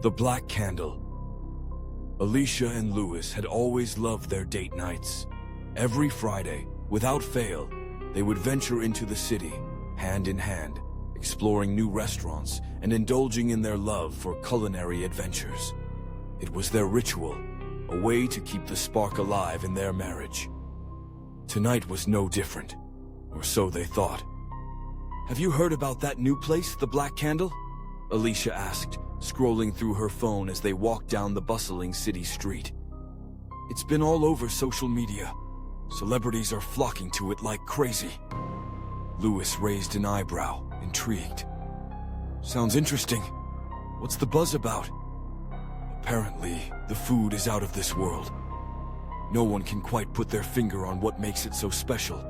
The Black Candle. Alicia and Louis had always loved their date nights. Every Friday, without fail, they would venture into the city, hand in hand, exploring new restaurants and indulging in their love for culinary adventures. It was their ritual, a way to keep the spark alive in their marriage. Tonight was no different, or so they thought. "Have you heard about that new place, the Black Candle?" Alicia asked, scrolling through her phone as they walked down the bustling city street. "It's been all over social media. Celebrities are flocking to it like crazy." Louis raised an eyebrow, intrigued. "Sounds interesting. What's the buzz about?" "Apparently, the food is out of this world. No one can quite put their finger on what makes it so special,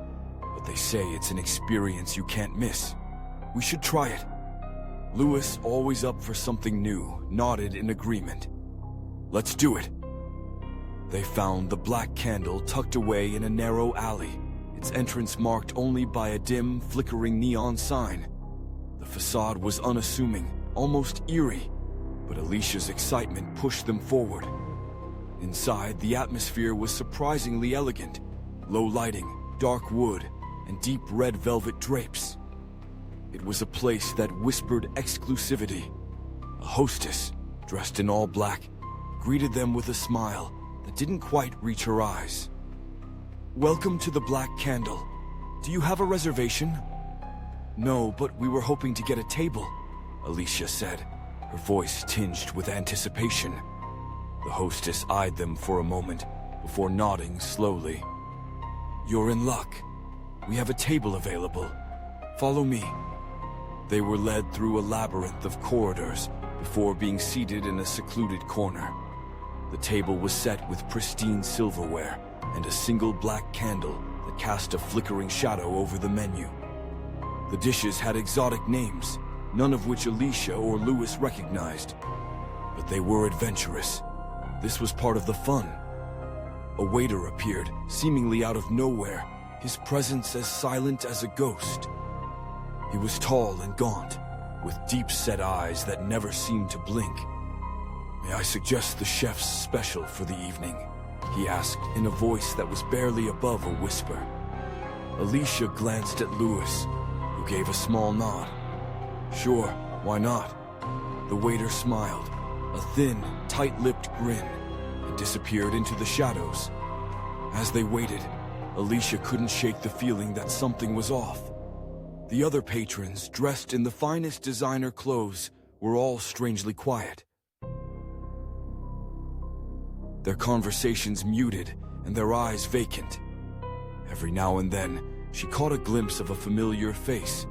but they say it's an experience you can't miss. We should try it." Louis, always up for something new, nodded in agreement. "Let's do it." They found the Black Candle tucked away in a narrow alley, its entrance marked only by a dim, flickering neon sign. The facade was unassuming, almost eerie, but Alicia's excitement pushed them forward. Inside, the atmosphere was surprisingly elegant. Low lighting, dark wood, and deep red velvet drapes. It was a place that whispered exclusivity. A hostess, dressed in all black, greeted them with a smile that didn't quite reach her eyes. "Welcome to the Black Candle. Do you have a reservation?" "No, but we were hoping to get a table," Alicia said, her voice tinged with anticipation. The hostess eyed them for a moment before nodding slowly. "You're in luck. We have a table available. Follow me." They were led through a labyrinth of corridors before being seated in a secluded corner. The table was set with pristine silverware and a single black candle that cast a flickering shadow over the menu. The dishes had exotic names, none of which Alicia or Louis recognized. But they were adventurous. This was part of the fun. A waiter appeared, seemingly out of nowhere, his presence as silent as a ghost. He was tall and gaunt, with deep-set eyes that never seemed to blink. "May I suggest the chef's special for the evening?" he asked in a voice that was barely above a whisper. Alicia glanced at Louis, who gave a small nod. "Sure, why not?" The waiter smiled, a thin, tight-lipped grin, and disappeared into the shadows. As they waited, Alicia couldn't shake the feeling that something was off. The other patrons, dressed in the finest designer clothes, were all strangely quiet. Their conversations muted and their eyes vacant. Every now and then, she caught a glimpse of a familiar face,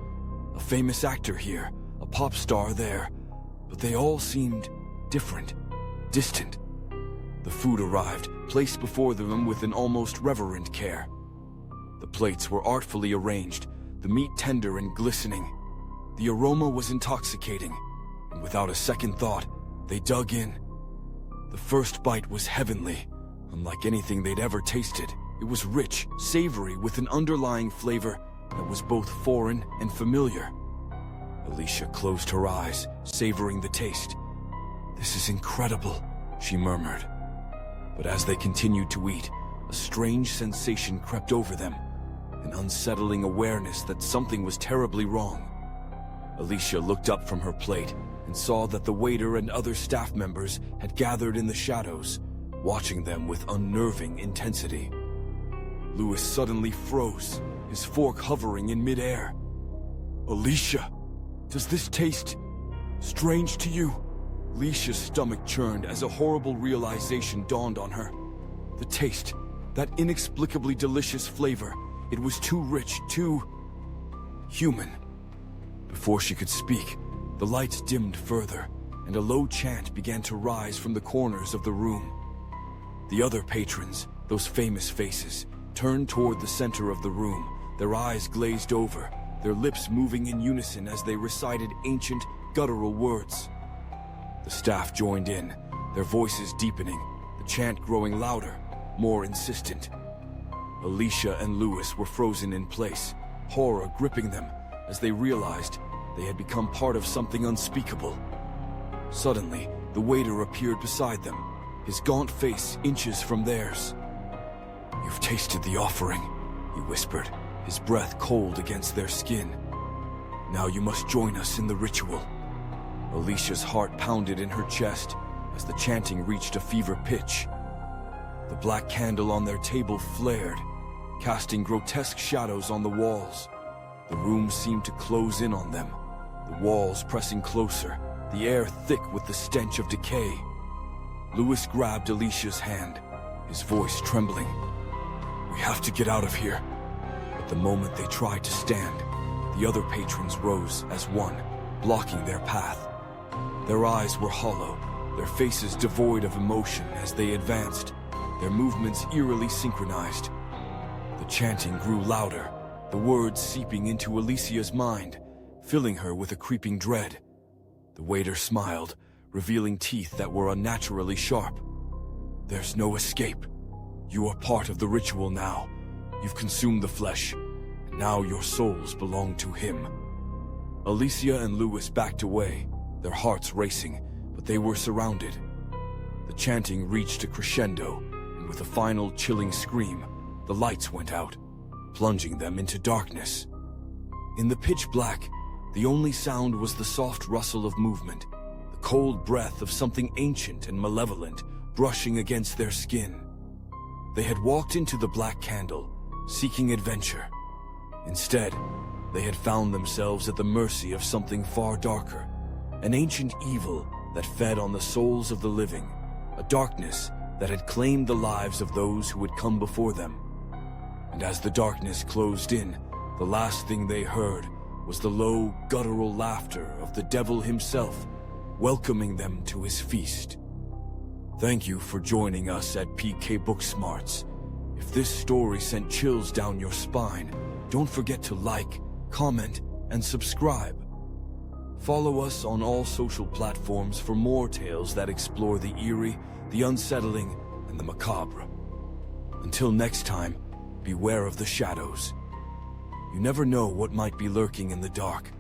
a famous actor here, a pop star there, but they all seemed different, distant. The food arrived, placed before them with an almost reverent care. The plates were artfully arranged, the meat tender and glistening. The aroma was intoxicating, and without a second thought, they dug in. The first bite was heavenly, unlike anything they'd ever tasted. It was rich, savory, with an underlying flavor that was both foreign and familiar. Alicia closed her eyes, savoring the taste. "This is incredible," she murmured. But as they continued to eat, a strange sensation crept over them, an unsettling awareness that something was terribly wrong. Alicia looked up from her plate and saw that the waiter and other staff members had gathered in the shadows, watching them with unnerving intensity. Louis suddenly froze, his fork hovering in midair. "Alicia, does this taste strange to you?" Alicia's stomach churned as a horrible realization dawned on her. The taste, that inexplicably delicious flavor, it was too rich, too human. Before she could speak, the lights dimmed further, and a low chant began to rise from the corners of the room. The other patrons, those famous faces, turned toward the center of the room, their eyes glazed over, their lips moving in unison as they recited ancient, guttural words. The staff joined in, their voices deepening, the chant growing louder, more insistent. Alicia and Louis were frozen in place, horror gripping them as they realized they had become part of something unspeakable. Suddenly, the waiter appeared beside them, his gaunt face inches from theirs. "You've tasted the offering," he whispered, his breath cold against their skin. "Now you must join us in the ritual." Alicia's heart pounded in her chest as the chanting reached a fever pitch. The black candle on their table flared, casting grotesque shadows on the walls. The room seemed to close in on them, the walls pressing closer, the air thick with the stench of decay. Lewis grabbed Alicia's hand, his voice trembling. "We have to get out of here." But the moment they tried to stand, the other patrons rose as one, blocking their path. Their eyes were hollow, their faces devoid of emotion as they advanced, their movements eerily synchronized. The chanting grew louder, the words seeping into Alicia's mind, filling her with a creeping dread. The waiter smiled, revealing teeth that were unnaturally sharp. "There's no escape. You are part of the ritual now. You've consumed the flesh, and now your souls belong to him." Alicia and Lewis backed away, their hearts racing, but they were surrounded. The chanting reached a crescendo, and with a final chilling scream, the lights went out, plunging them into darkness. In the pitch black, the only sound was the soft rustle of movement, the cold breath of something ancient and malevolent brushing against their skin. They had walked into the black candle, seeking adventure. Instead, they had found themselves at the mercy of something far darker, an ancient evil that fed on the souls of the living, a darkness that had claimed the lives of those who had come before them. And as the darkness closed in, the last thing they heard was the low, guttural laughter of the devil himself, welcoming them to his feast. Thank you for joining us at PK Booksmarts. If this story sent chills down your spine, don't forget to like, comment, and subscribe. Follow us on all social platforms for more tales that explore the eerie, the unsettling, and the macabre. Until next time, beware of the shadows. You never know what might be lurking in the dark.